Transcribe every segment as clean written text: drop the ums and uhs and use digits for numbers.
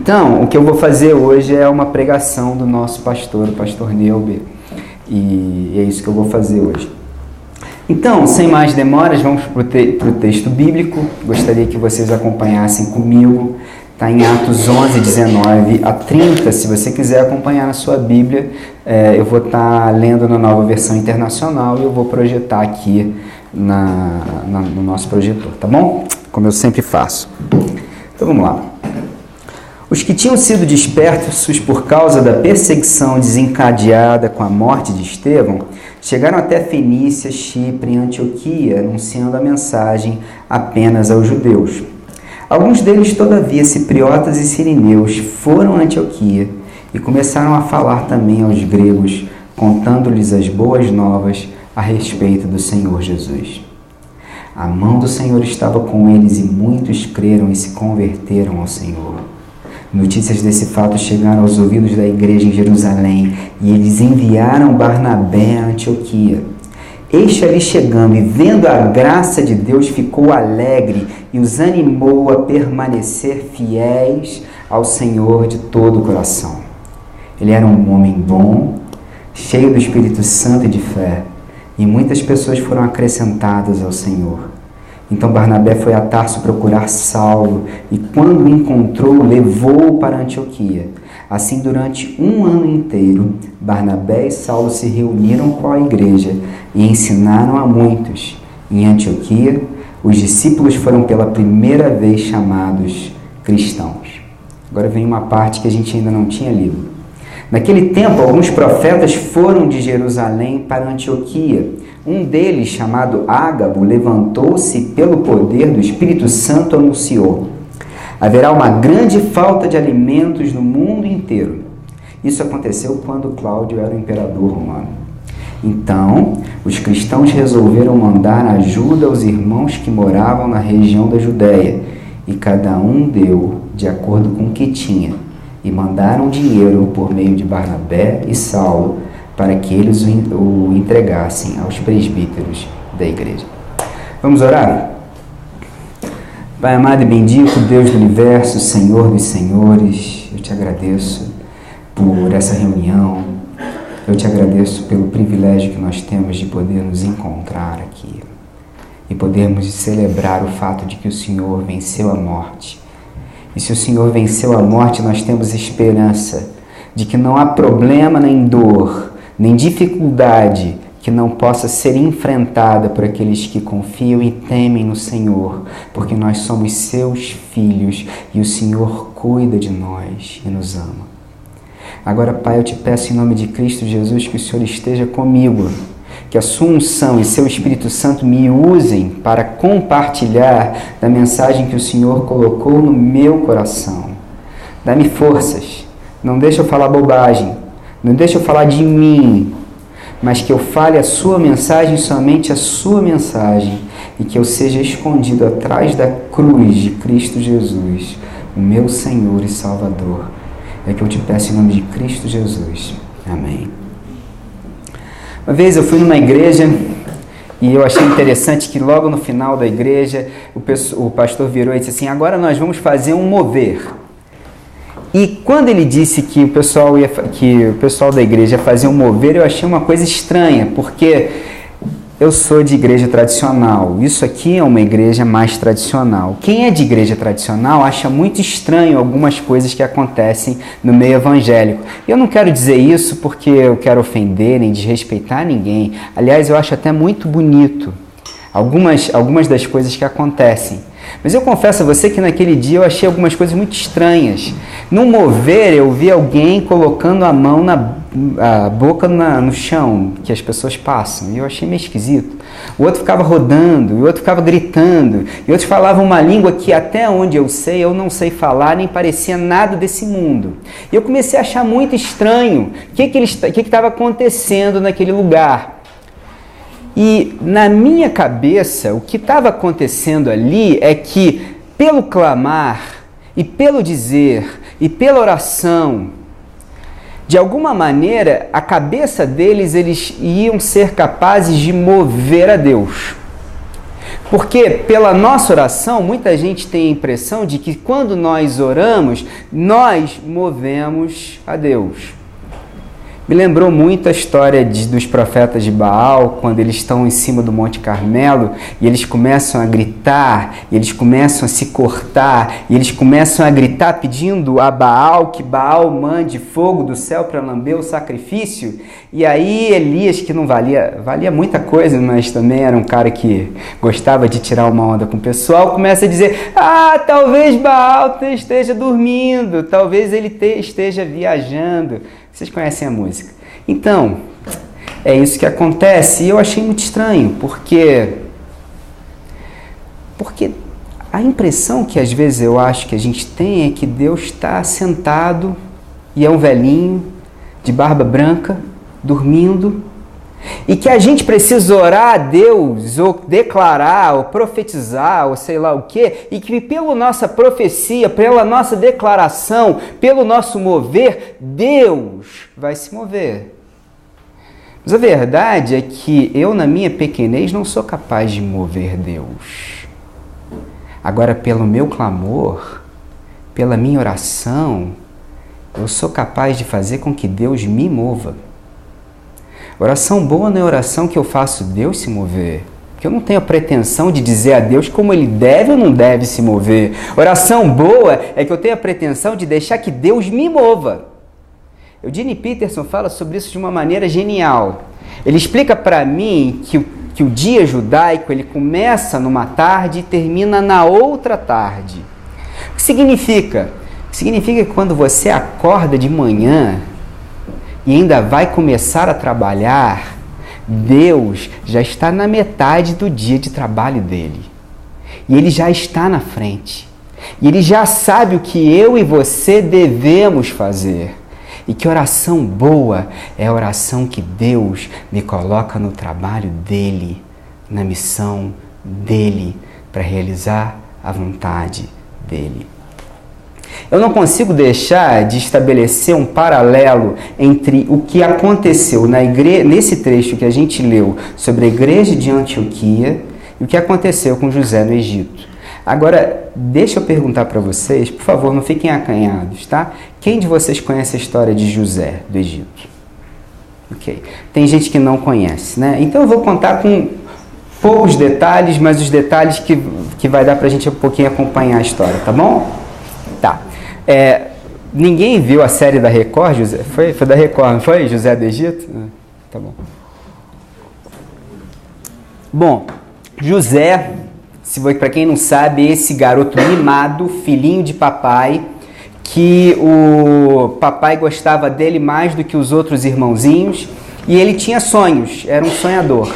Então, o que eu vou fazer hoje é uma pregação do nosso pastor, o pastor Neuber, e é isso que eu vou fazer hoje. Então, sem mais demoras, vamos para o texto bíblico. Gostaria que vocês acompanhassem comigo. Está em Atos 11, 19 a 30. Se você quiser acompanhar na sua Bíblia, eu vou estar lendo na Nova Versão Internacional e eu vou projetar aqui no nosso projetor, tá bom? Como eu sempre faço. Então vamos lá. Os que tinham sido dispersos por causa da perseguição desencadeada com a morte de Estevão, chegaram até Fenícia, Chipre e Antioquia, anunciando a mensagem apenas aos judeus. Alguns deles, todavia, cipriotas e sirineus, foram a Antioquia e começaram a falar também aos gregos, contando-lhes as boas novas a respeito do Senhor Jesus. A mão do Senhor estava com eles e muitos creram e se converteram ao Senhor. Notícias desse fato chegaram aos ouvidos da igreja em Jerusalém e eles enviaram Barnabé a Antioquia. Este ali chegando e vendo a graça de Deus ficou alegre e os animou a permanecer fiéis ao Senhor de todo o coração. Ele era um homem bom, cheio do Espírito Santo e de fé, e muitas pessoas foram acrescentadas ao Senhor. Então Barnabé foi a Tarso procurar Saulo e, quando o encontrou, levou-o para Antioquia. Assim, durante um ano inteiro, Barnabé e Saulo se reuniram com a igreja e ensinaram a muitos. Em Antioquia, os discípulos foram pela primeira vez chamados cristãos. Agora vem uma parte que a gente ainda não tinha lido. Naquele tempo, alguns profetas foram de Jerusalém para Antioquia. Um deles, chamado Ágabo, levantou-se e, pelo poder do Espírito Santo, anunciou: haverá uma grande falta de alimentos no mundo inteiro. Isso aconteceu quando Cláudio era o imperador romano. Então, os cristãos resolveram mandar ajuda aos irmãos que moravam na região da Judéia, e cada um deu de acordo com o que tinha, e mandaram dinheiro por meio de Barnabé e Saulo, para que eles o entregassem aos presbíteros da igreja. Vamos orar? Pai amado e bendito, Deus do universo, Senhor dos senhores, eu te agradeço por essa reunião, eu te agradeço pelo privilégio que nós temos de poder nos encontrar aqui e podermos celebrar o fato de que o Senhor venceu a morte. E se o Senhor venceu a morte, nós temos esperança de que não há problema nem dor, nem dificuldade que não possa ser enfrentada por aqueles que confiam e temem no Senhor, porque nós somos seus filhos e o Senhor cuida de nós e nos ama. Agora, Pai, eu te peço em nome de Cristo Jesus que o Senhor esteja comigo, que a sua unção e seu Espírito Santo me usem para compartilhar da mensagem que o Senhor colocou no meu coração. Dá-me forças, não deixa eu falar bobagem, não deixa eu falar de mim, mas que eu fale a sua mensagem, somente a sua mensagem, e que eu seja escondido atrás da cruz de Cristo Jesus, o meu Senhor e Salvador. É que eu te peço em nome de Cristo Jesus. Amém. Uma vez eu fui numa igreja e eu achei interessante que logo no final da igreja o pastor virou e disse assim: agora nós vamos fazer um mover. E quando ele disse que o pessoal da igreja ia fazer um mover, eu achei uma coisa estranha, porque eu sou de igreja tradicional. Isso aqui é uma igreja mais tradicional. Quem é de igreja tradicional acha muito estranho algumas coisas que acontecem no meio evangélico. Eu não quero dizer isso porque eu quero ofender nem desrespeitar ninguém. Aliás, eu acho até muito bonito algumas das coisas que acontecem. Mas eu confesso a você que naquele dia eu achei algumas coisas muito estranhas. No mover, eu vi alguém colocando a mão a boca no chão, que as pessoas passam, e eu achei meio esquisito. O outro ficava rodando, o outro ficava gritando, e outros falavam uma língua que até onde eu não sei falar, nem parecia nada desse mundo. E eu comecei a achar muito estranho o que estava acontecendo naquele lugar. E na minha cabeça, o que estava acontecendo ali é que, pelo clamar, e pelo dizer, e pela oração, de alguma maneira, a cabeça deles, eles iam ser capazes de mover a Deus. Porque pela nossa oração, muita gente tem a impressão de que quando nós oramos, nós movemos a Deus. Me lembrou muito a história dos profetas de Baal, quando eles estão em cima do Monte Carmelo e eles começam a gritar, e eles começam a se cortar, e eles começam a gritar pedindo a Baal que Baal mande fogo do céu para lamber o sacrifício. E aí Elias, que não valia muita coisa, mas também era um cara que gostava de tirar uma onda com o pessoal, começa a dizer: talvez Baal esteja dormindo, talvez ele esteja viajando. Vocês conhecem a música. Então, é isso que acontece. E eu achei muito estranho, porque a impressão que às vezes eu acho que a gente tem é que Deus está sentado e é um velhinho de barba branca, dormindo, e que a gente precisa orar a Deus, ou declarar, ou profetizar, ou sei lá o quê, e que pela nossa profecia, pela nossa declaração, pelo nosso mover, Deus vai se mover. Mas a verdade é que eu, na minha pequenez, não sou capaz de mover Deus. Agora, pelo meu clamor, pela minha oração, eu sou capaz de fazer com que Deus me mova. Oração boa não é oração que eu faço Deus se mover. Porque eu não tenho a pretensão de dizer a Deus como Ele deve ou não deve se mover. Oração boa é que eu tenho a pretensão de deixar que Deus me mova. Eugene Peterson fala sobre isso de uma maneira genial. Ele explica para mim que o dia judaico ele começa numa tarde e termina na outra tarde. O que significa? Significa que quando você acorda de manhã e ainda vai começar a trabalhar, Deus já está na metade do dia de trabalho dele. E Ele já está na frente. E Ele já sabe o que eu e você devemos fazer. E que oração boa é a oração que Deus me coloca no trabalho dele, na missão dele, para realizar a vontade dele. Eu não consigo deixar de estabelecer um paralelo entre o que aconteceu nesse trecho que a gente leu sobre a igreja de Antioquia e o que aconteceu com José no Egito. Agora, deixa eu perguntar para vocês, por favor, não fiquem acanhados, tá? Quem de vocês conhece a história de José do Egito? Ok. Tem gente que não conhece, né? Então eu vou contar com poucos detalhes, mas os detalhes que vai dar para a gente um pouquinho acompanhar a história, tá bom? Tá. Ninguém viu a série da Record, José? Foi da Record, não foi? José do Egito? Tá bom. Bom, José, para quem não sabe, esse garoto mimado, filhinho de papai, que o papai gostava dele mais do que os outros irmãozinhos, e ele tinha sonhos, era um sonhador.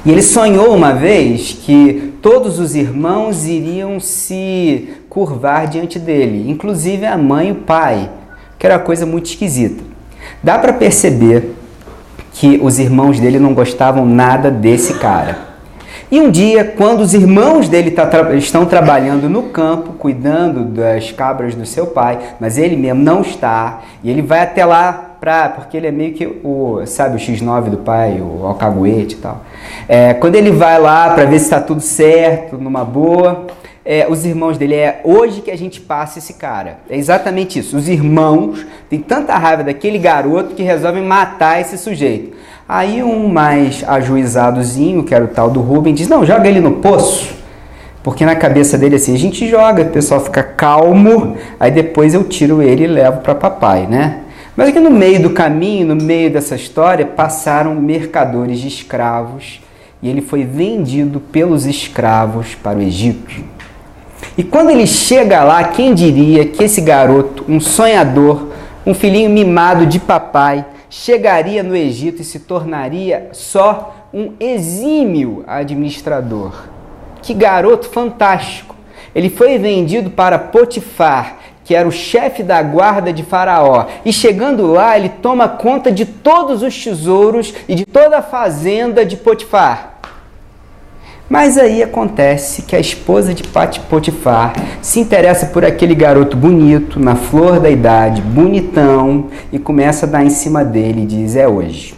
E ele sonhou uma vez que todos os irmãos iriam se curvar diante dele, inclusive a mãe e o pai, que era uma coisa muito esquisita. Dá para perceber que os irmãos dele não gostavam nada desse cara. E um dia, quando os irmãos dele estão trabalhando no campo, cuidando das cabras do seu pai, mas ele mesmo não está, e ele vai até lá porque ele é meio que o X9 do pai, o alcaguete e tal. Quando ele vai lá para ver se está tudo certo, numa boa, os irmãos dele, hoje que a gente passa esse cara. É exatamente isso. Os irmãos têm tanta raiva daquele garoto que resolvem matar esse sujeito. Aí um mais ajuizadozinho, que era o tal do Rubem, diz: não, joga ele no poço. Porque na cabeça dele assim, a gente joga, o pessoal fica calmo, aí depois eu tiro ele e levo para papai, né? Mas aqui no meio do caminho, no meio dessa história, passaram mercadores de escravos e ele foi vendido pelos escravos para o Egito. E quando ele chega lá, quem diria que esse garoto, um sonhador, um filhinho mimado de papai, chegaria no Egito e se tornaria só um exímio administrador. Que garoto fantástico! Ele foi vendido para Potifar, que era o chefe da guarda de Faraó. E chegando lá, ele toma conta de todos os tesouros e de toda a fazenda de Potifar. Mas aí acontece que a esposa de Potifar se interessa por aquele garoto bonito, na flor da idade, bonitão, e começa a dar em cima dele e diz: é hoje.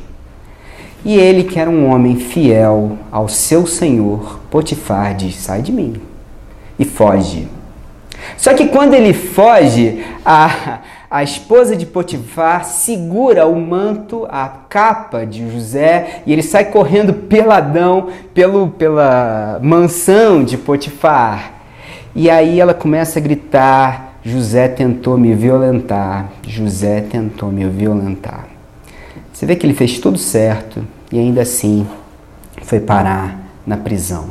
E ele, que era um homem fiel ao seu senhor, Potifar, diz: sai de mim, e foge. Só que quando ele foge, a esposa de Potifar segura o manto, a capa de José, e ele sai correndo peladão pela mansão de Potifar. E aí ela começa a gritar: José tentou me violentar, José tentou me violentar. Você vê que ele fez tudo certo e ainda assim foi parar na prisão.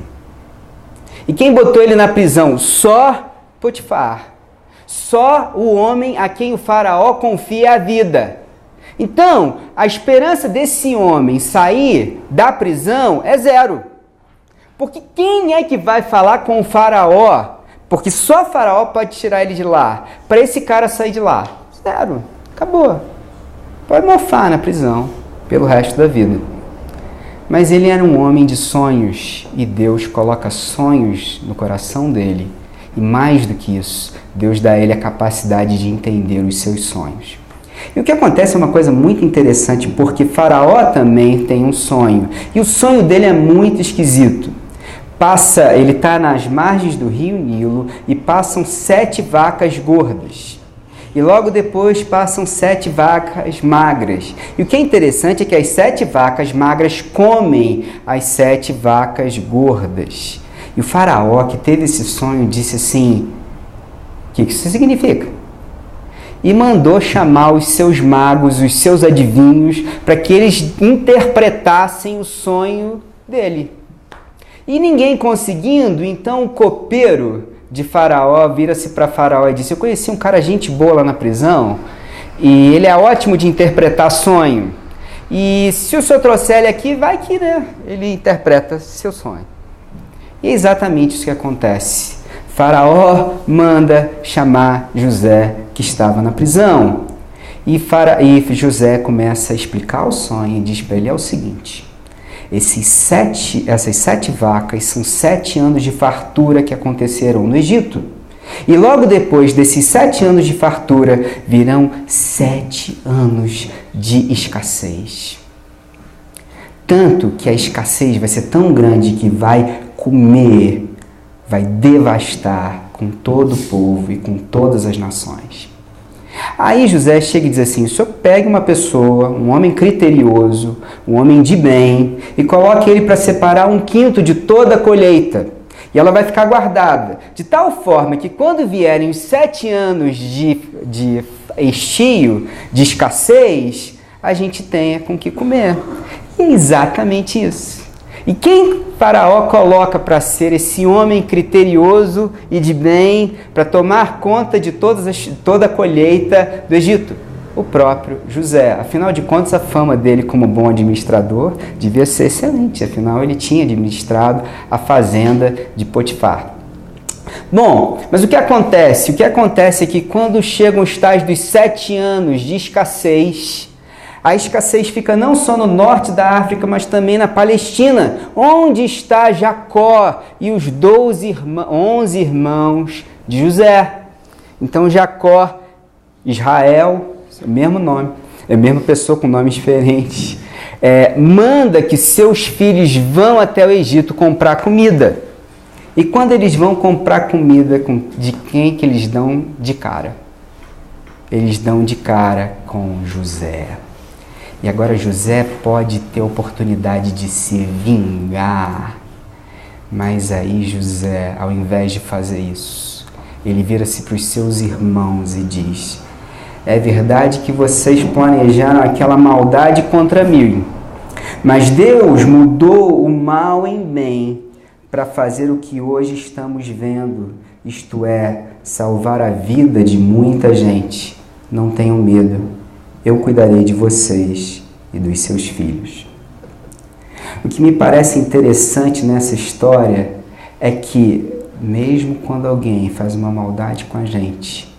E quem botou ele na prisão? Só Potifar. Só o homem a quem o faraó confia a vida. Então, a esperança desse homem sair da prisão é zero. Porque quem é que vai falar com o faraó? Porque só o faraó pode tirar ele de lá. Para esse cara sair de lá. Zero. Acabou. Pode mofar na prisão pelo resto da vida. Mas ele era um homem de sonhos. E Deus coloca sonhos no coração dele. E mais do que isso, Deus dá a ele a capacidade de entender os seus sonhos. E o que acontece é uma coisa muito interessante, porque Faraó também tem um sonho. E o sonho dele é muito esquisito. Ele está nas margens do rio Nilo e passam 7 vacas gordas. E logo depois passam 7 vacas magras. E o que é interessante é que as 7 vacas magras comem as 7 vacas gordas. E o faraó que teve esse sonho disse assim: o que isso significa? E mandou chamar os seus magos, os seus adivinhos, para que eles interpretassem o sonho dele. E ninguém conseguindo, então o copeiro de Faraó vira-se para Faraó e disse: eu conheci um cara gente boa lá na prisão, e ele é ótimo de interpretar sonho. E se o senhor trouxer ele aqui, vai que, né, ele interpreta seu sonho. E é exatamente isso que acontece. Faraó manda chamar José, que estava na prisão. E José começa a explicar o sonho e diz para ele: é o seguinte, essas 7 vacas são 7 anos de fartura que aconteceram no Egito. E logo depois desses 7 anos de fartura, virão 7 anos de escassez. Tanto que a escassez vai ser tão grande que vai comer, vai devastar com todo o povo e com todas as nações. Aí José chega e diz assim: o senhor pegue uma pessoa, um homem criterioso, um homem de bem, e coloque ele para separar 1/5 de toda a colheita. E ela vai ficar guardada, de tal forma que quando vierem os 7 anos de estio, de escassez, a gente tenha com que comer. E é exatamente isso. E quem Faraó coloca para ser esse homem criterioso e de bem, para tomar conta de toda a colheita do Egito? O próprio José. Afinal de contas, a fama dele como bom administrador devia ser excelente. Afinal, ele tinha administrado a fazenda de Potifar. Bom, mas o que acontece? O que acontece é que quando chegam os tais dos 7 anos de escassez, a escassez fica não só no norte da África, mas também na Palestina, onde está Jacó e os 11 irmãos de José. Então Jacó, Israel, é o mesmo nome, é a mesma pessoa com nomes diferentes, manda que seus filhos vão até o Egito comprar comida. E quando eles vão comprar comida, de quem que eles dão de cara? Eles dão de cara com José. E agora José pode ter a oportunidade de se vingar. Mas aí José, ao invés de fazer isso, ele vira-se para os seus irmãos e diz: é verdade que vocês planejaram aquela maldade contra mim, mas Deus mudou o mal em bem para fazer o que hoje estamos vendo, isto é, salvar a vida de muita gente. Não tenham medo, eu cuidarei de vocês e dos seus filhos. O que me parece interessante nessa história é que, mesmo quando alguém faz uma maldade com a gente,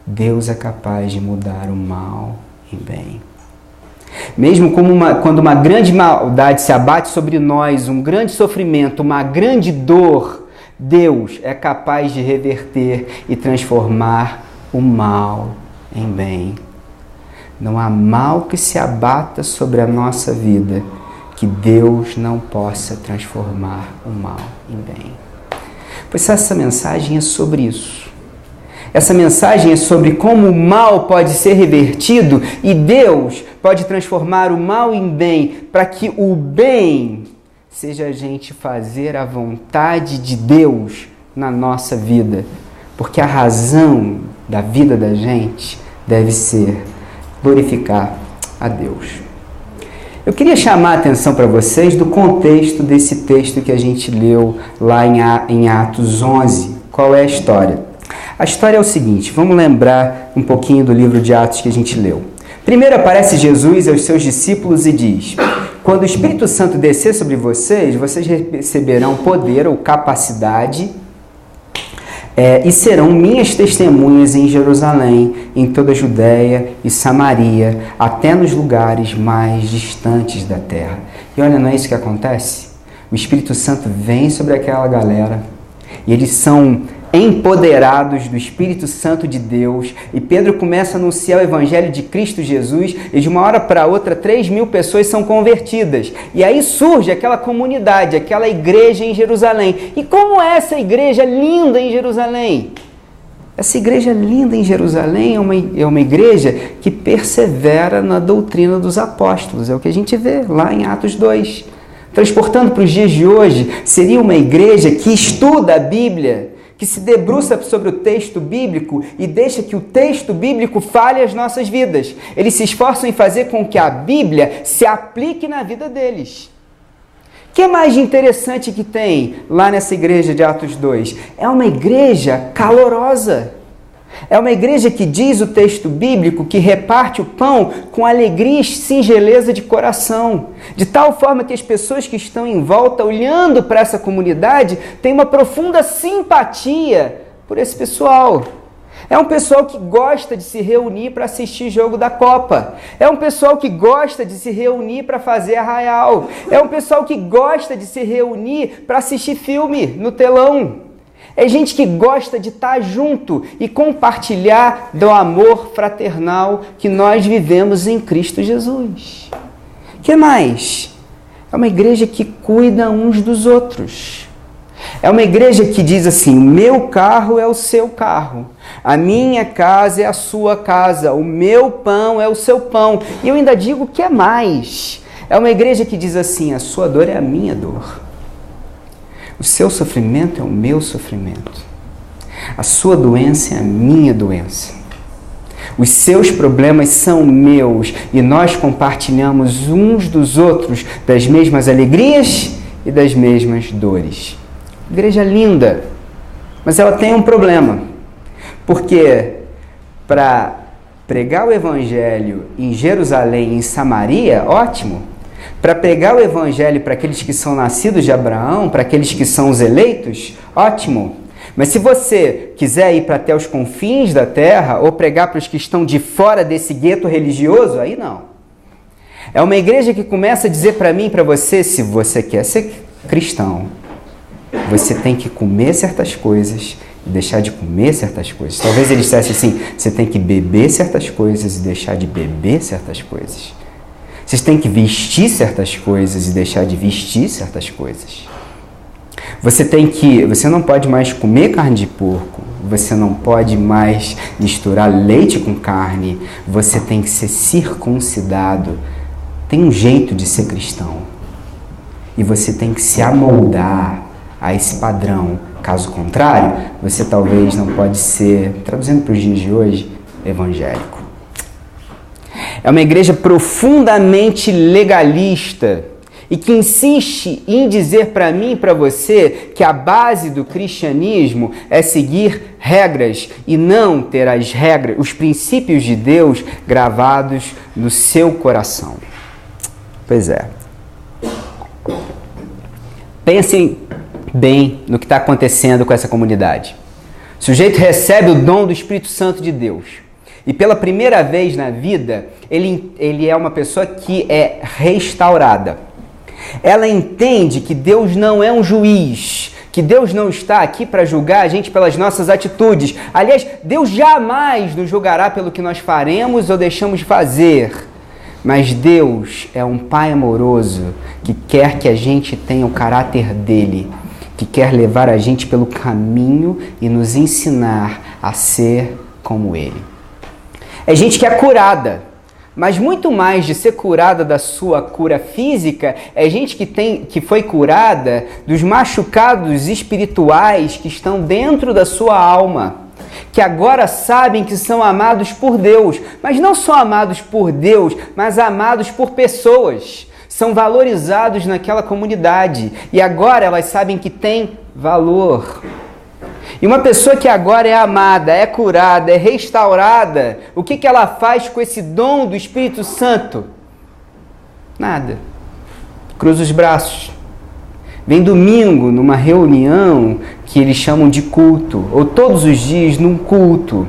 Deus é capaz de mudar o mal em bem. Mesmo quando uma grande maldade se abate sobre nós, um grande sofrimento, uma grande dor, Deus é capaz de reverter e transformar o mal em bem. Não há mal que se abata sobre a nossa vida que Deus não possa transformar o mal em bem. Pois essa mensagem é sobre isso. Essa mensagem é sobre como o mal pode ser revertido e Deus pode transformar o mal em bem, para que o bem seja a gente fazer a vontade de Deus na nossa vida. Porque a razão da vida da gente deve ser glorificar a Deus. Eu queria chamar a atenção para vocês do contexto desse texto que a gente leu lá em Atos 11. Qual é a história? A história é o seguinte, vamos lembrar um pouquinho do livro de Atos que a gente leu. Primeiro aparece Jesus aos seus discípulos e diz: quando o Espírito Santo descer sobre vocês, vocês receberão poder ou capacidade e serão minhas testemunhas em Jerusalém, em toda a Judéia e Samaria, até nos lugares mais distantes da terra. E olha, não é isso que acontece? O Espírito Santo vem sobre aquela galera e eles são empoderados do Espírito Santo de Deus, e Pedro começa a anunciar o Evangelho de Cristo Jesus, e de uma hora para outra 3.000 pessoas são convertidas, e aí surge aquela comunidade, aquela igreja em Jerusalém. E como é essa igreja linda em Jerusalém? Essa igreja linda em Jerusalém é uma igreja que persevera na doutrina dos apóstolos, é o que a gente vê lá em Atos 2. Transportando para os dias de hoje, seria uma igreja que estuda a Bíblia, que se debruça sobre o texto bíblico e deixa que o texto bíblico fale as nossas vidas. Eles se esforçam em fazer com que a Bíblia se aplique na vida deles. O que mais de interessante que tem lá nessa igreja de Atos 2? É uma igreja calorosa. É uma igreja que diz o texto bíblico que reparte o pão com alegria e singeleza de coração, de tal forma que as pessoas que estão em volta, olhando para essa comunidade, têm uma profunda simpatia por esse pessoal. É um pessoal que gosta de se reunir para assistir jogo da Copa. É um pessoal que gosta de se reunir para fazer arraial. É um pessoal que gosta de se reunir para assistir filme no telão. É gente que gosta de estar junto e compartilhar do amor fraternal que nós vivemos em Cristo Jesus. O que mais? É uma igreja que cuida uns dos outros. É uma igreja que diz assim: o meu carro é o seu carro, a minha casa é a sua casa, o meu pão é o seu pão. E eu ainda digo que é mais. É uma igreja que diz assim: a sua dor é a minha dor. O seu sofrimento é o meu sofrimento. A sua doença é a minha doença. Os seus problemas são meus e nós compartilhamos uns dos outros das mesmas alegrias e das mesmas dores. Igreja linda, mas ela tem um problema. Porque para pregar o Evangelho em Jerusalém e em Samaria, ótimo. Para pregar o Evangelho para aqueles que são nascidos de Abraão, para aqueles que são os eleitos, ótimo. Mas se você quiser ir para até os confins da terra, ou pregar para os que estão de fora desse gueto religioso, aí não. É uma igreja que começa a dizer para mim e para você: se você quer ser cristão, você tem que comer certas coisas e deixar de comer certas coisas. Talvez ele dissesse assim: você tem que beber certas coisas e deixar de beber certas coisas. Vocês têm que vestir certas coisas e deixar de vestir certas coisas. Você não pode mais comer carne de porco. Você não pode mais misturar leite com carne. Você tem que ser circuncidado. Tem um jeito de ser cristão. E você tem que se amoldar a esse padrão. Caso contrário, você talvez não pode ser, traduzindo para os dias de hoje, evangélico. É uma igreja profundamente legalista e que insiste em dizer para mim e para você que a base do cristianismo é seguir regras e não ter as regras, os princípios de Deus gravados no seu coração. Pois é. Pensem bem no que está acontecendo com essa comunidade. O sujeito recebe o dom do Espírito Santo de Deus. E pela primeira vez na vida, ele é uma pessoa que é restaurada. Ela entende que Deus não é um juiz, que Deus não está aqui para julgar a gente pelas nossas atitudes. Aliás, Deus jamais nos julgará pelo que nós faremos ou deixamos de fazer. Mas Deus é um Pai amoroso que quer que a gente tenha o caráter dele, que quer levar a gente pelo caminho e nos ensinar a ser como ele. É gente que é curada, mas muito mais de ser curada da sua cura física, é gente que foi curada dos machucados espirituais que estão dentro da sua alma, que agora sabem que são amados por Deus, mas não só amados por Deus, mas amados por pessoas. São valorizados naquela comunidade e agora elas sabem que tem valor. E uma pessoa que agora é amada, é curada, é restaurada, o que ela faz com esse dom do Espírito Santo? Nada. Cruza os braços. Vem domingo numa reunião que eles chamam de culto, ou todos os dias num culto,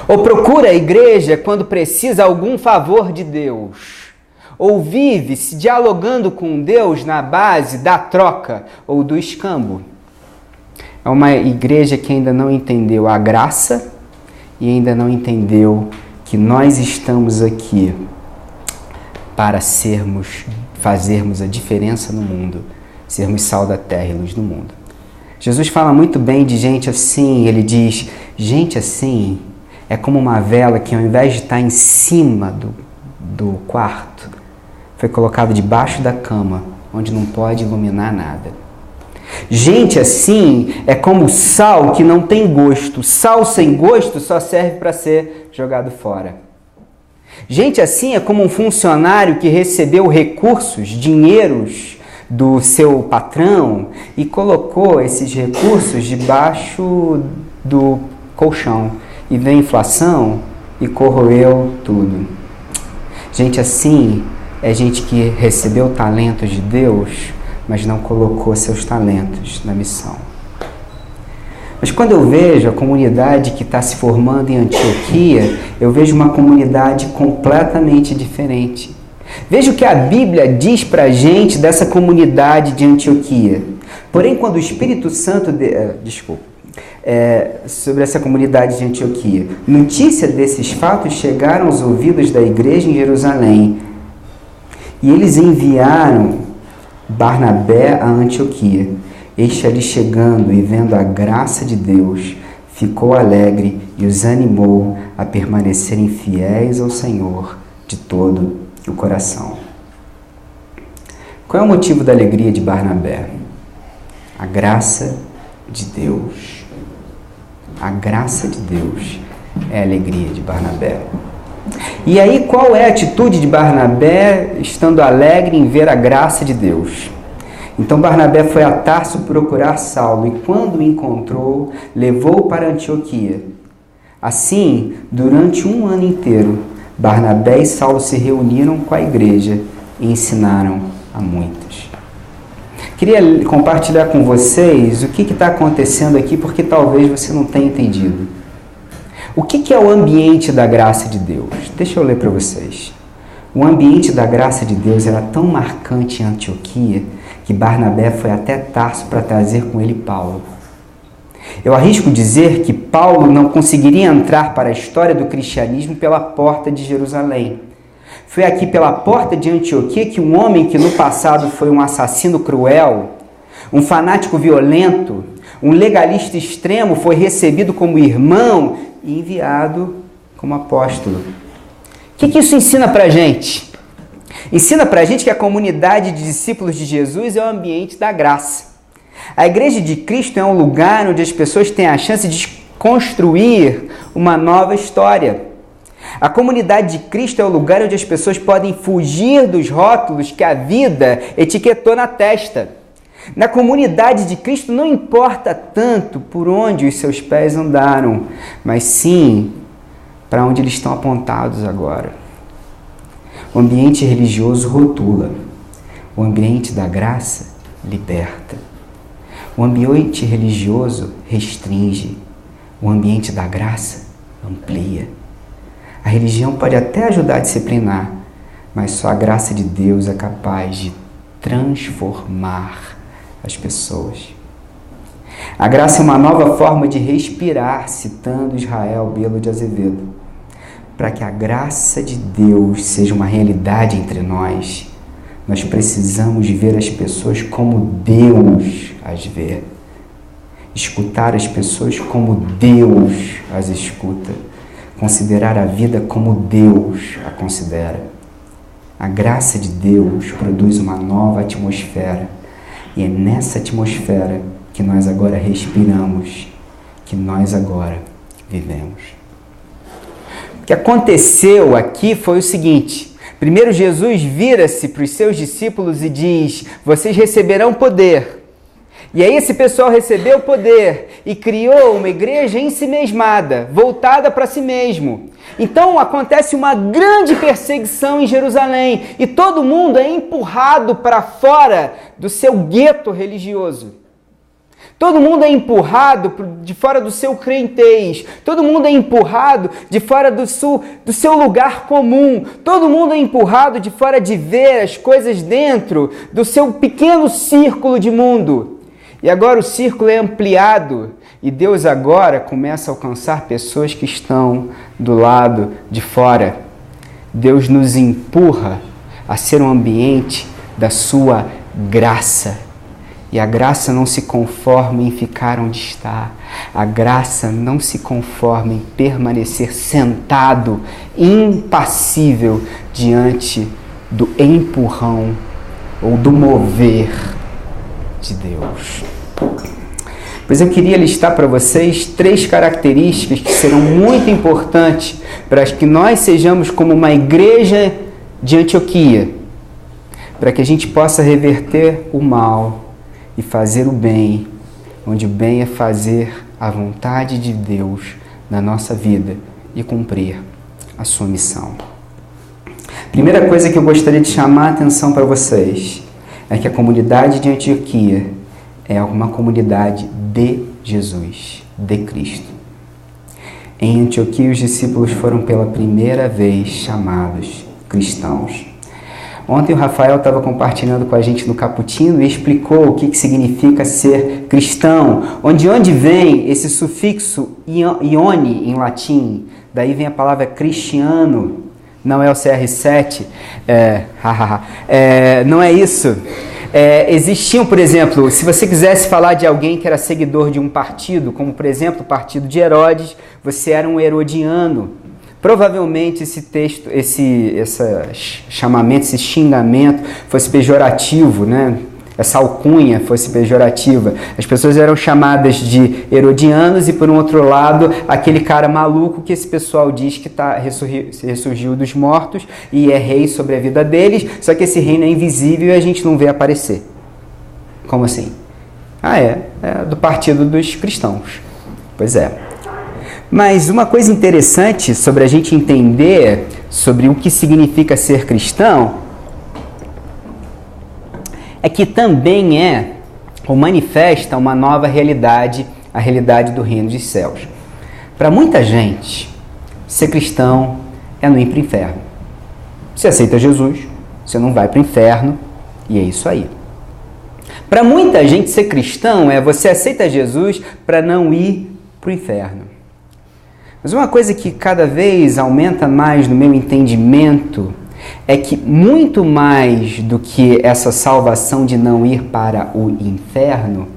ou procura a igreja quando precisa algum favor de Deus, ou vive se dialogando com Deus na base da troca ou do escambo. É uma igreja que ainda não entendeu a graça e ainda não entendeu que nós estamos aqui para fazermos a diferença no mundo, sermos sal da terra e luz do mundo. Jesus fala muito bem de gente assim, ele diz, gente assim é como uma vela que ao invés de estar em cima do quarto, foi colocada debaixo da cama, onde não pode iluminar nada. Gente assim é como sal que não tem gosto. Sal sem gosto só serve para ser jogado fora. Gente assim é como um funcionário que recebeu recursos, dinheiros do seu patrão e colocou esses recursos debaixo do colchão. E veio a inflação e corroeu tudo. Gente assim é gente que recebeu talentos de Deus, mas não colocou seus talentos na missão. Mas quando eu vejo a comunidade que está se formando em Antioquia, eu vejo uma comunidade completamente diferente. Veja o que a Bíblia diz para a gente dessa comunidade de Antioquia. Porém, quando o Espírito Santo... sobre essa comunidade de Antioquia. Notícia desses fatos chegaram aos ouvidos da igreja em Jerusalém. E eles enviaram Barnabé a Antioquia. Este ali chegando e vendo a graça de Deus, ficou alegre e os animou a permanecerem fiéis ao Senhor de todo o coração. Qual é o motivo da alegria de Barnabé? A graça de Deus. A graça de Deus é a alegria de Barnabé. E aí, qual é a atitude de Barnabé estando alegre em ver a graça de Deus? Então Barnabé foi a Tarso procurar Saulo e quando o encontrou, levou-o para Antioquia. Assim, durante um ano inteiro, Barnabé e Saulo se reuniram com a igreja e ensinaram a muitos. Queria compartilhar com vocês o que está acontecendo aqui, porque talvez você não tenha entendido. O que é o ambiente da graça de Deus? Deixa eu ler para vocês. O ambiente da graça de Deus era tão marcante em Antioquia que Barnabé foi até Tarso para trazer com ele Paulo. Eu arrisco dizer que Paulo não conseguiria entrar para a história do cristianismo pela porta de Jerusalém. Foi aqui pela porta de Antioquia que um homem que no passado foi um assassino cruel, um fanático violento, um legalista extremo foi recebido como irmão e enviado como apóstolo. O que isso ensina para a gente? Ensina para a gente que a comunidade de discípulos de Jesus é o ambiente da graça. A igreja de Cristo é um lugar onde as pessoas têm a chance de construir uma nova história. A comunidade de Cristo é o lugar onde as pessoas podem fugir dos rótulos que a vida etiquetou na testa. Na comunidade de Cristo não importa tanto por onde os seus pés andaram, mas sim para onde eles estão apontados agora. O ambiente religioso rotula. O ambiente da graça liberta. O ambiente religioso restringe. O ambiente da graça amplia. A religião pode até ajudar a disciplinar, mas só a graça de Deus é capaz de transformar as pessoas. A graça é uma nova forma de respirar, citando Israel Belo de Azevedo. para que a graça de Deus seja uma realidade entre nós, nós precisamos ver as pessoas como Deus as vê. Escutar as pessoas como Deus as escuta. Considerar a vida como Deus a considera. A graça de Deus produz uma nova atmosfera. E é nessa atmosfera que nós agora respiramos, que nós agora vivemos. O que aconteceu aqui foi o seguinte. Primeiro Jesus vira-se para os seus discípulos e diz: vocês receberão poder. E aí esse pessoal recebeu o poder e criou uma igreja ensimesmada, voltada para si mesmo. Então acontece uma grande perseguição em Jerusalém e todo mundo é empurrado para fora do seu gueto religioso. Todo mundo é empurrado de fora do seu crentez. Todo mundo é empurrado de fora do seu lugar comum. Todo mundo é empurrado de fora de ver as coisas dentro do seu pequeno círculo de mundo. E agora o círculo é ampliado e Deus agora começa a alcançar pessoas que estão do lado de fora. Deus nos empurra a ser um ambiente da sua graça. E a graça não se conforma em ficar onde está. A graça não se conforma em permanecer sentado, impassível, diante do empurrão ou do mover de Deus. Pois eu queria listar para vocês 3 características que serão muito importantes para que nós sejamos como uma igreja de Antioquia, para que a gente possa reverter o mal e fazer o bem, onde o bem é fazer a vontade de Deus na nossa vida e cumprir a sua missão. Primeira coisa que eu gostaria de chamar a atenção para vocês é que a comunidade de Antioquia é uma comunidade de Jesus, de Cristo. Em Antioquia, os discípulos foram pela primeira vez chamados cristãos. Ontem o Rafael estava compartilhando com a gente no Cappuccino e explicou o que significa ser cristão. De onde vem esse sufixo ione em latim? Daí vem a palavra cristiano. Não é o CR7. Não é isso. Existiam, por exemplo, se você quisesse falar de alguém que era seguidor de um partido, como por exemplo o partido de Herodes, você era um herodiano. Provavelmente esse chamamento, esse xingamento fosse pejorativo, né? Essa alcunha fosse pejorativa. As pessoas eram chamadas de herodianos e, por um outro lado, aquele cara maluco que esse pessoal diz que ressurgiu dos mortos e é rei sobre a vida deles, só que esse reino é invisível e a gente não vê aparecer. Como assim? É do partido dos cristãos. Pois é. Mas uma coisa interessante sobre a gente entender sobre o que significa ser cristão é que também ou manifesta uma nova realidade, a realidade do reino dos céus. Para muita gente, ser cristão é não ir para o inferno. Você aceita Jesus, você não vai para o inferno e é isso aí. Para muita gente, ser cristão é você aceita Jesus para não ir para o inferno. Mas uma coisa que cada vez aumenta mais no meu entendimento é que muito mais do que essa salvação de não ir para o inferno,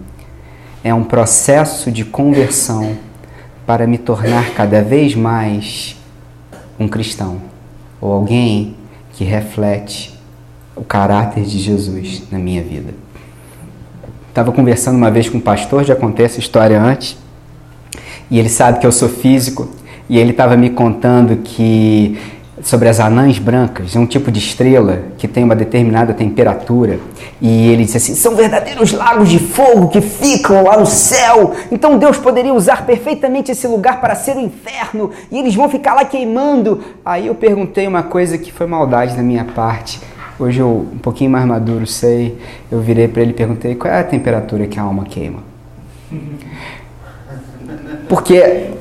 é um processo de conversão para me tornar cada vez mais um cristão, ou alguém que reflete o caráter de Jesus na minha vida. Estava conversando uma vez com um pastor, já contei essa história antes, e ele sabe que eu sou físico, e ele estava me contando que sobre as anãs brancas, é um tipo de estrela que tem uma determinada temperatura, e ele disse assim, são verdadeiros lagos de fogo que ficam lá no céu, então Deus poderia usar perfeitamente esse lugar para ser o inferno, e eles vão ficar lá queimando. Aí eu perguntei uma coisa que foi maldade da minha parte, hoje eu, um pouquinho mais maduro, sei, eu virei para ele e perguntei, qual é a temperatura que a alma queima? Porque...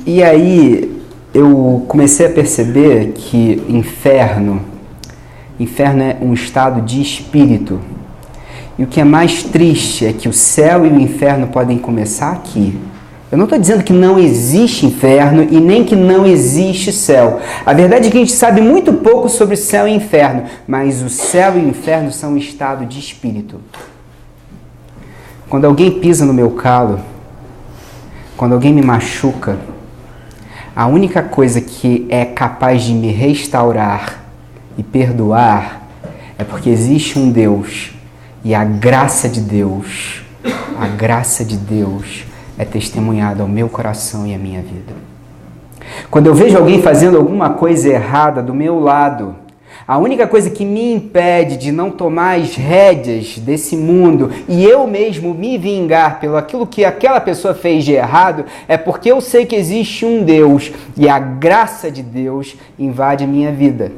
E aí eu comecei a perceber que inferno é um estado de espírito. E o que é mais triste é que o céu e o inferno podem começar aqui Eu não estou dizendo que não existe inferno e nem que não existe céu. A verdade é que a gente sabe muito pouco sobre céu e inferno, mas o céu e o inferno são um estado de espírito. Quando alguém pisa no meu calo, quando alguém me machuca, a única coisa que é capaz de me restaurar e perdoar é porque existe um Deus e a graça de Deus é testemunhada ao meu coração e à minha vida. Quando eu vejo alguém fazendo alguma coisa errada do meu lado, a única coisa que me impede de não tomar as rédeas desse mundo e eu mesmo me vingar pelo aquilo que aquela pessoa fez de errado é porque eu sei que existe um Deus e a graça de Deus invade a minha vida.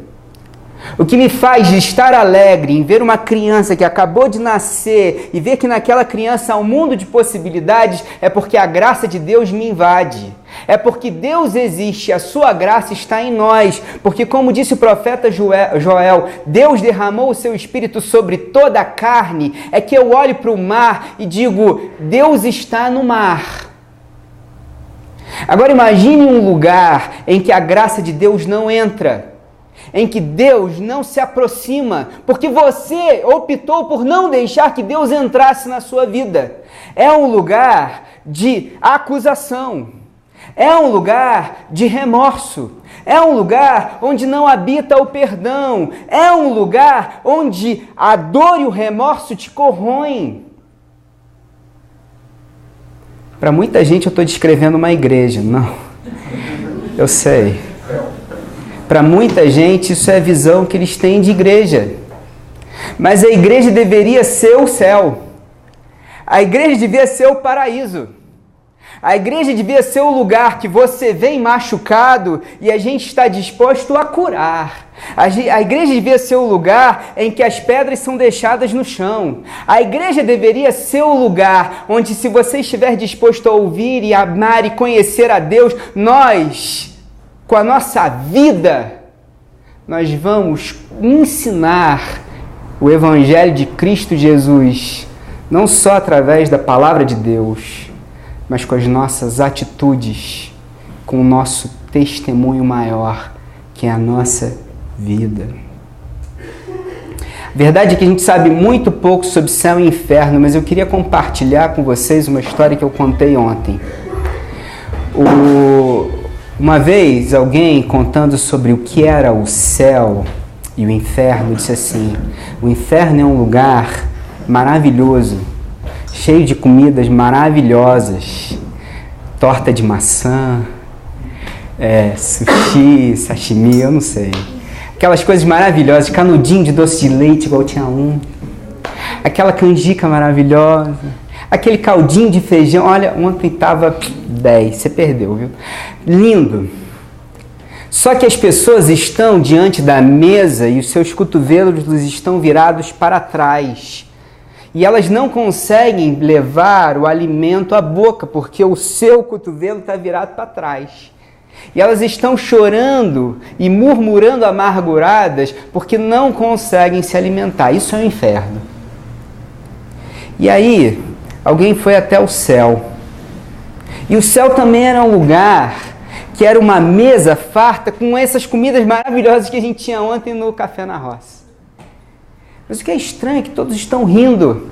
O que me faz estar alegre em ver uma criança que acabou de nascer e ver que naquela criança há um mundo de possibilidades é porque a graça de Deus me invade. É porque Deus existe, a sua graça está em nós. Porque como disse o profeta Joel, Deus derramou o seu Espírito sobre toda a carne. É que eu olho para o mar e digo, Deus está no mar. Agora imagine um lugar em que a graça de Deus não entra, em que Deus não se aproxima, porque você optou por não deixar que Deus entrasse na sua vida. É um lugar de acusação, é um lugar de remorso, é um lugar onde não habita o perdão, é um lugar onde a dor e o remorso te corroem. Para muita gente eu estou descrevendo uma igreja, não, eu sei. Para muita gente isso é a visão que eles têm de igreja. Mas a igreja deveria ser o céu. A igreja devia ser o paraíso. A igreja devia ser o lugar que você vem machucado e a gente está disposto a curar. A igreja devia ser o lugar em que as pedras são deixadas no chão. A igreja deveria ser o lugar onde, se você estiver disposto a ouvir e amar e conhecer a Deus, nós, com a nossa vida, nós vamos ensinar o Evangelho de Cristo Jesus, não só através da Palavra de Deus, mas com as nossas atitudes, com o nosso testemunho maior, que é a nossa vida. A verdade é que a gente sabe muito pouco sobre céu e inferno, mas eu queria compartilhar com vocês uma história que eu contei ontem. Uma vez, alguém contando sobre o que era o céu e o inferno, disse assim: o inferno é um lugar maravilhoso, cheio de comidas maravilhosas, torta de maçã, sushi, sashimi, eu não sei. Aquelas coisas maravilhosas, canudinho de doce de leite, igual tinha aquela canjica maravilhosa, aquele caldinho de feijão. Olha, ontem estava 10, você perdeu, viu? Lindo. Só que as pessoas estão diante da mesa e os seus cotovelos estão virados para trás. E elas não conseguem levar o alimento à boca, porque o seu cotovelo está virado para trás. E elas estão chorando e murmurando amarguradas, porque não conseguem se alimentar. Isso é o inferno. E aí, alguém foi até o céu. E o céu também era um lugar que era uma mesa farta com essas comidas maravilhosas que a gente tinha ontem no Café na Roça. Mas o que é estranho é que todos estão rindo,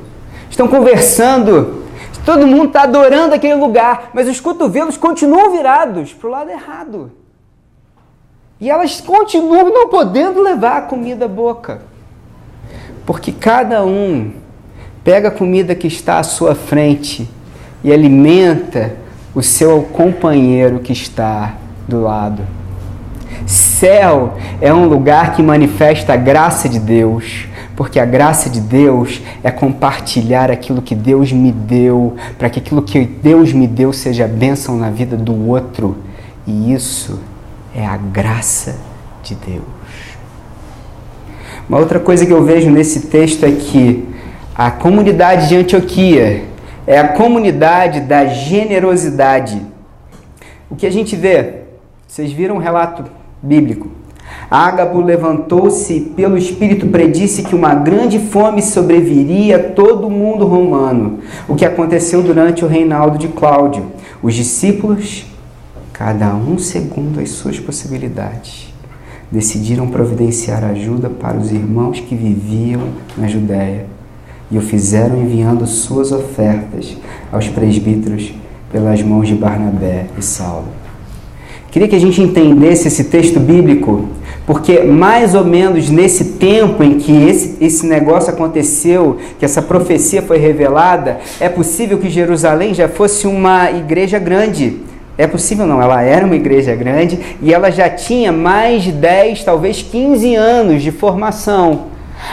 estão conversando, todo mundo está adorando aquele lugar, mas os cotovelos continuam virados para o lado errado. E elas continuam não podendo levar a comida à boca. Porque cada um pega a comida que está à sua frente e alimenta o seu companheiro que está do lado. Céu é um lugar que manifesta a graça de Deus, porque a graça de Deus é compartilhar aquilo que Deus me deu, para que aquilo que Deus me deu seja bênção na vida do outro. E isso é a graça de Deus. Uma outra coisa que eu vejo nesse texto é que a comunidade de Antioquia é a comunidade da generosidade. O que a gente vê, vocês viram um relato bíblico. Ágabo levantou-se e pelo Espírito predisse que uma grande fome sobreviria a todo o mundo romano, o que aconteceu durante o reinado de Cláudio. Os discípulos, cada um segundo as suas possibilidades, decidiram providenciar ajuda para os irmãos que viviam na Judéia, e o fizeram enviando suas ofertas aos presbíteros pelas mãos de Barnabé e Saulo. Queria que a gente entendesse esse texto bíblico, porque mais ou menos nesse tempo em que esse negócio aconteceu, que essa profecia foi revelada, é possível que Jerusalém já fosse uma igreja grande. É possível não, ela era uma igreja grande e ela já tinha mais de 10, talvez 15 anos de formação.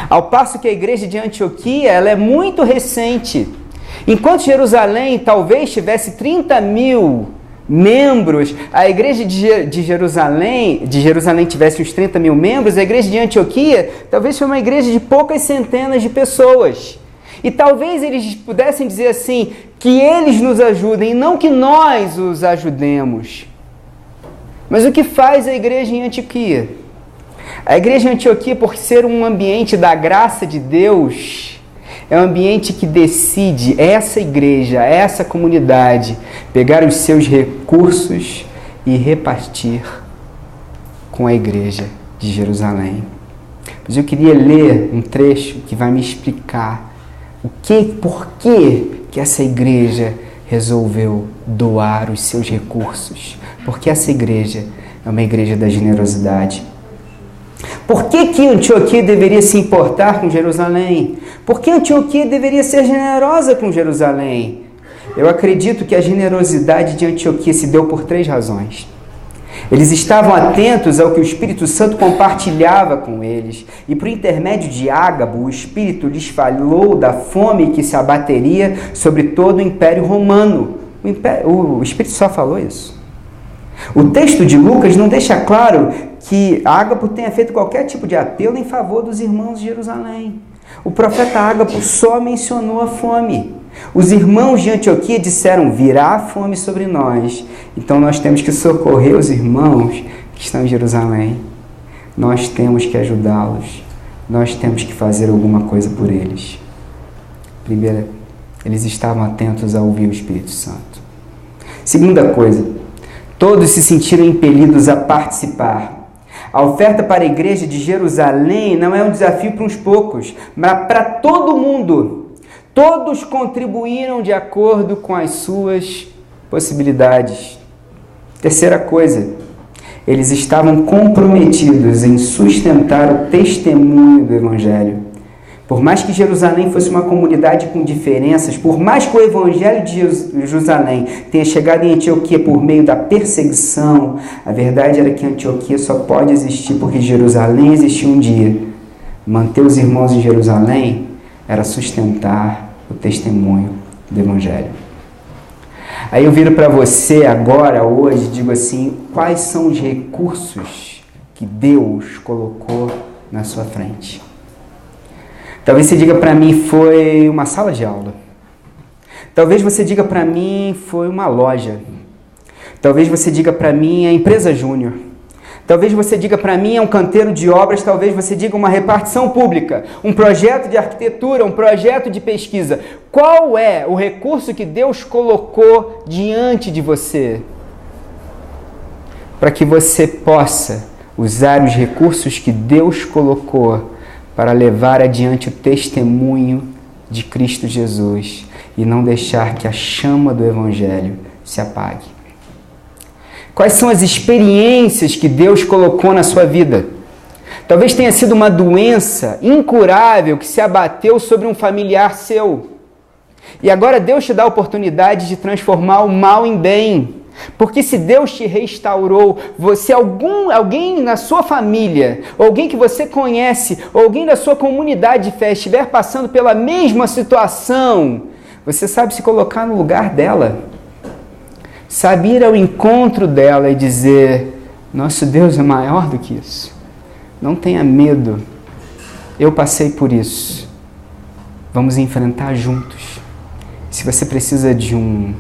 Ao passo que a igreja de Antioquia, ela é muito recente. Enquanto Jerusalém talvez tivesse 30 mil membros, a igreja de Jerusalém tivesse uns 30 mil membros, a igreja de Antioquia talvez foi uma igreja de poucas centenas de pessoas. E talvez eles pudessem dizer assim, que eles nos ajudem, e não que nós os ajudemos. Mas o que faz a igreja em Antioquia? A igreja em Antioquia, por ser um ambiente da graça de Deus, é um ambiente que decide essa igreja, essa comunidade, pegar os seus recursos e repartir com a igreja de Jerusalém. Mas eu queria ler um trecho que vai me explicar por que essa igreja resolveu doar os seus recursos. Porque essa igreja é uma igreja da generosidade. Por que Antioquia deveria se importar com Jerusalém? Por que Antioquia deveria ser generosa com Jerusalém? Eu acredito que a generosidade de Antioquia se deu por 3 razões. Eles estavam atentos ao que o Espírito Santo compartilhava com eles, e por intermédio de Ágabo, o Espírito lhes falou da fome que se abateria sobre todo o Império Romano. O Espírito só falou isso. O texto de Lucas não deixa claro que Ágabo tenha feito qualquer tipo de apelo em favor dos irmãos de Jerusalém. O profeta Ágabo só mencionou a fome. Os irmãos de Antioquia disseram, virá fome sobre nós, então nós temos que socorrer os irmãos que estão em Jerusalém. Nós temos que ajudá-los. Nós temos que fazer alguma coisa por eles. Primeira, eles estavam atentos a ouvir o Espírito Santo. Segunda coisa, todos se sentiram impelidos a participar. A oferta para a igreja de Jerusalém não é um desafio para uns poucos, mas para todo mundo. Todos contribuíram de acordo com as suas possibilidades. Terceira coisa, eles estavam comprometidos em sustentar o testemunho do Evangelho. Por mais que Jerusalém fosse uma comunidade com diferenças, por mais que o Evangelho de Jerusalém tenha chegado em Antioquia por meio da perseguição, a verdade era que Antioquia só pode existir porque Jerusalém existiu um dia. Manter os irmãos em Jerusalém era sustentar o testemunho do Evangelho. Aí eu viro para você agora, hoje, e digo assim, quais são os recursos que Deus colocou na sua frente? Talvez você diga para mim, foi uma sala de aula. Talvez você diga para mim, foi uma loja. Talvez você diga para mim, é a empresa júnior. Talvez você diga para mim, é um canteiro de obras. Talvez você diga uma repartição pública, um projeto de arquitetura, um projeto de pesquisa. Qual é o recurso que Deus colocou diante de você? Para que você possa usar os recursos que Deus colocou para levar adiante o testemunho de Cristo Jesus e não deixar que a chama do Evangelho se apague. Quais são as experiências que Deus colocou na sua vida? Talvez tenha sido uma doença incurável que se abateu sobre um familiar seu. E agora Deus te dá a oportunidade de transformar o mal em bem. Porque se Deus te restaurou, você, alguém na sua família, alguém que você conhece, ou alguém da sua comunidade de fé estiver passando pela mesma situação, você sabe se colocar no lugar dela. Sabe ir ao encontro dela e dizer, nosso Deus é maior do que isso. Não tenha medo. Eu passei por isso. Vamos enfrentar juntos. Se você precisa de um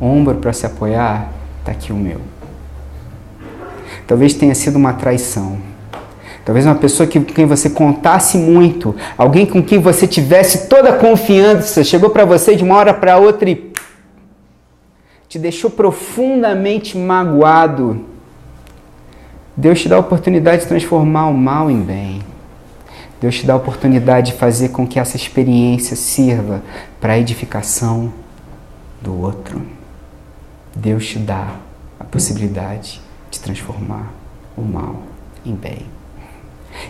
ombro para se apoiar, está aqui o meu. Talvez tenha sido uma traição. Talvez uma pessoa com quem você contasse muito, alguém com quem você tivesse toda a confiança, chegou para você de uma hora para outra e te deixou profundamente magoado. Deus te dá a oportunidade de transformar o mal em bem. Deus te dá a oportunidade de fazer com que essa experiência sirva para a edificação do outro. Deus te dá a possibilidade de transformar o mal em bem.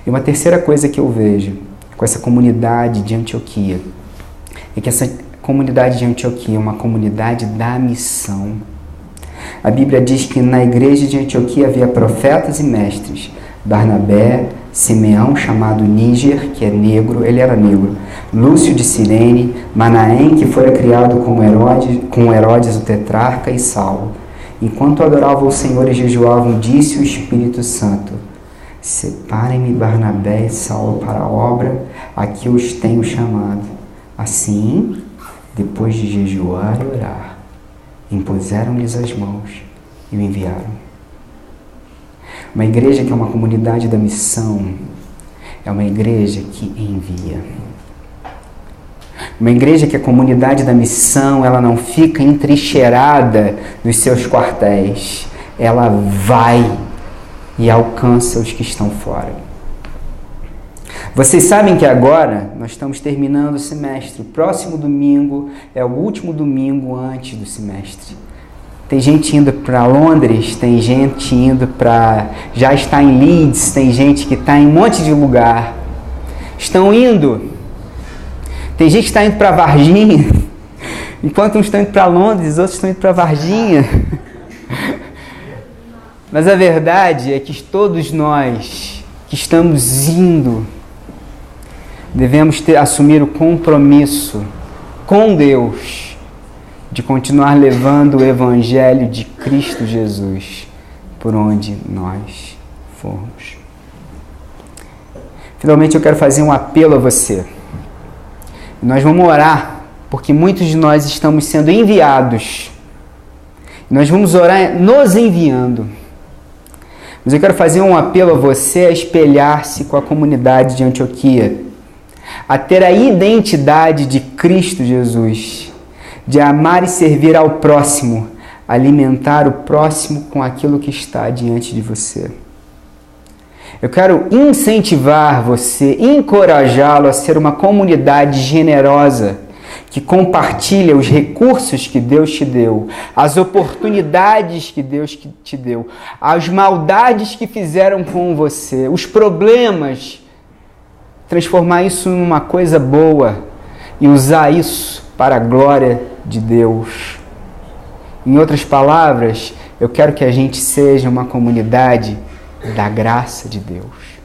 E uma terceira coisa que eu vejo com essa comunidade de Antioquia é que essa comunidade de Antioquia é uma comunidade da missão. A Bíblia diz que na igreja de Antioquia havia profetas e mestres, Barnabé, Simeão, chamado Níger, que é negro, ele era negro, Lúcio de Cirene, Manaém, que fora criado com Herodes o tetrarca, e Saulo. Enquanto adoravam o Senhor e jejuavam, disse o Espírito Santo: separem-me Barnabé e Saulo para a obra a que os tenho chamado. Assim, depois de jejuar e orar, impuseram-lhes as mãos e o enviaram. Uma igreja que é uma comunidade da missão é uma igreja que envia. Uma igreja que é comunidade da missão, ela não fica entrincheirada nos seus quartéis. Ela vai e alcança os que estão fora. Vocês sabem que agora nós estamos terminando o semestre. O próximo domingo é o último domingo antes do semestre. Tem gente indo para Londres, tem gente indo para... já está em Leeds, tem gente que está em um monte de lugar. Estão indo. Tem gente que está indo para Varginha. Enquanto uns estão indo para Londres, outros estão indo para Varginha. Mas a verdade é que todos nós que estamos indo, devemos assumir o compromisso com Deus de continuar levando o Evangelho de Cristo Jesus por onde nós formos. Finalmente eu quero fazer um apelo a você. Nós vamos orar, porque muitos de nós estamos sendo enviados. Nós vamos orar nos enviando. Mas eu quero fazer um apelo a você a espelhar-se com a comunidade de Antioquia, a ter a identidade de Cristo Jesus, de amar e servir ao próximo, alimentar o próximo com aquilo que está diante de você. Eu quero incentivar você, encorajá-lo a ser uma comunidade generosa, que compartilha os recursos que Deus te deu, as oportunidades que Deus te deu, as maldades que fizeram com você, os problemas, transformar isso numa coisa boa e usar isso para a glória de Deus. Em outras palavras, eu quero que a gente seja uma comunidade da graça de Deus.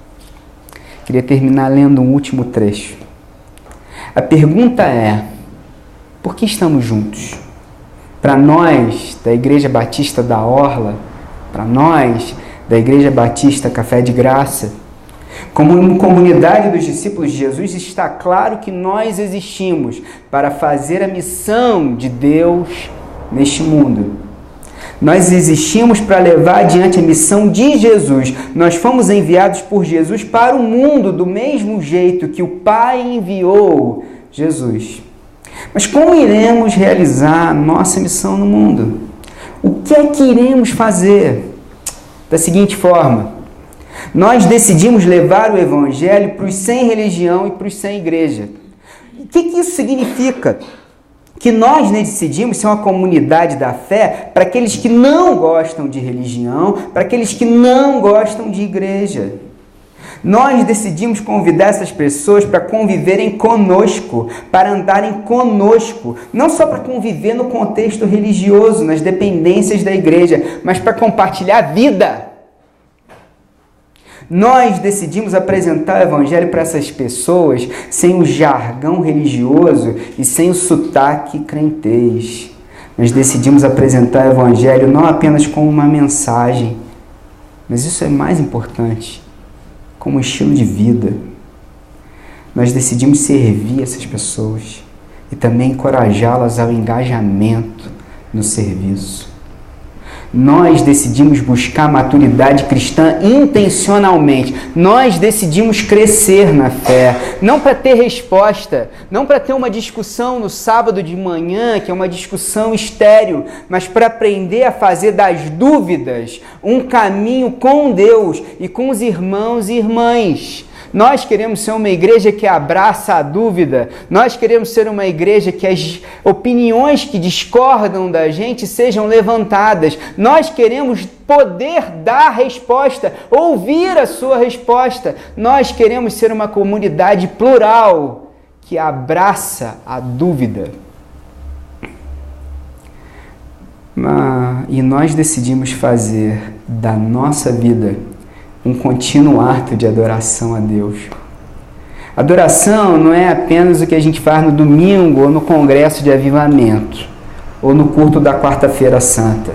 Queria terminar lendo um último trecho. A pergunta é: por que estamos juntos? Para nós, da Igreja Batista da Orla, para nós, da Igreja Batista Café de Graça, como comunidade dos discípulos de Jesus, está claro que nós existimos para fazer a missão de Deus neste mundo. Nós existimos para levar adiante a missão de Jesus. Nós fomos enviados por Jesus para o mundo do mesmo jeito que o Pai enviou Jesus. Mas como iremos realizar nossa missão no mundo? O que é que iremos fazer? Da seguinte forma: nós decidimos levar o Evangelho para os sem religião e para os sem igreja. O que isso significa? Que nós decidimos ser uma comunidade da fé para aqueles que não gostam de religião, para aqueles que não gostam de igreja. Nós decidimos convidar essas pessoas para conviverem conosco, para andarem conosco, não só para conviver no contexto religioso, nas dependências da igreja, mas para compartilhar a vida. Nós decidimos apresentar o Evangelho para essas pessoas sem o jargão religioso e sem o sotaque crentez. Nós decidimos apresentar o Evangelho não apenas como uma mensagem, mas isso é mais importante, como um estilo de vida. Nós decidimos servir essas pessoas e também encorajá-las ao engajamento no serviço. Nós decidimos buscar maturidade cristã intencionalmente. Nós decidimos crescer na fé, não para ter resposta, não para ter uma discussão no sábado de manhã, que é uma discussão estéril, mas para aprender a fazer das dúvidas um caminho com Deus e com os irmãos e irmãs. Nós queremos ser uma igreja que abraça a dúvida. Nós queremos ser uma igreja que as opiniões que discordam da gente sejam levantadas. Nós queremos poder dar resposta, ouvir a sua resposta. Nós queremos ser uma comunidade plural que abraça a dúvida. E nós decidimos fazer da nossa vida um contínuo ato de adoração a Deus. Adoração não é apenas o que a gente faz no domingo ou no congresso de avivamento ou no culto da quarta-feira santa,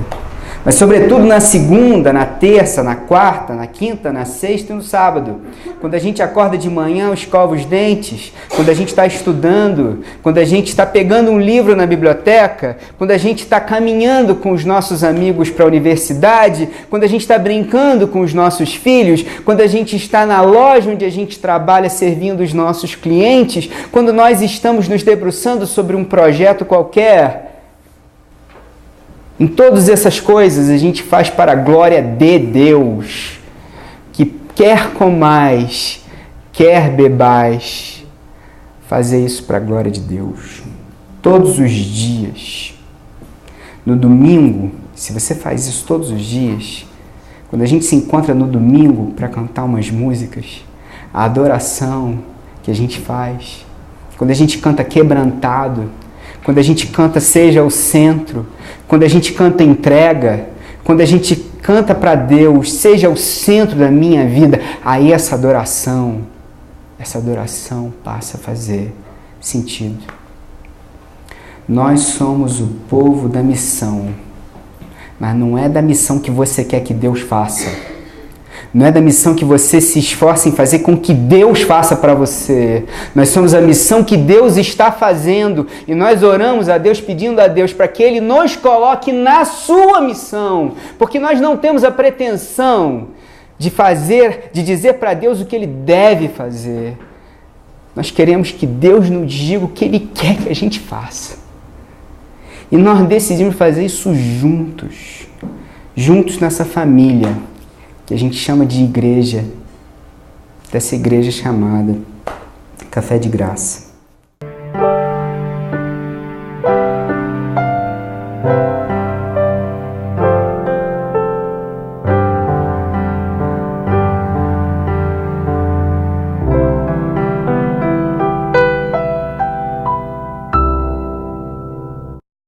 mas sobretudo na segunda, na terça, na quarta, na quinta, na sexta e no sábado. Quando a gente acorda de manhã, escova os dentes, quando a gente está estudando, quando a gente está pegando um livro na biblioteca, quando a gente está caminhando com os nossos amigos para a universidade, quando a gente está brincando com os nossos filhos, quando a gente está na loja onde a gente trabalha servindo os nossos clientes, quando nós estamos nos debruçando sobre um projeto qualquer. Em todas essas coisas a gente faz para a glória de Deus, que quer comais, quer bebais, fazer isso para a glória de Deus, todos os dias. No domingo, se você faz isso todos os dias, quando a gente se encontra no domingo para cantar umas músicas, a adoração que a gente faz, quando a gente canta quebrantado, quando a gente canta seja o centro, quando a gente canta entrega, quando a gente canta para Deus, seja o centro da minha vida, aí essa adoração passa a fazer sentido. Nós somos o povo da missão, mas não é da missão que você quer que Deus faça. Não é da missão que você se esforça em fazer com que Deus faça para você. Nós somos a missão que Deus está fazendo e nós oramos a Deus pedindo a Deus para que Ele nos coloque na sua missão, porque nós não temos a pretensão de dizer para Deus o que Ele deve fazer. Nós queremos que Deus nos diga o que Ele quer que a gente faça. E nós decidimos fazer isso juntos nessa família, que a gente chama de igreja, dessa igreja chamada Café de Graça.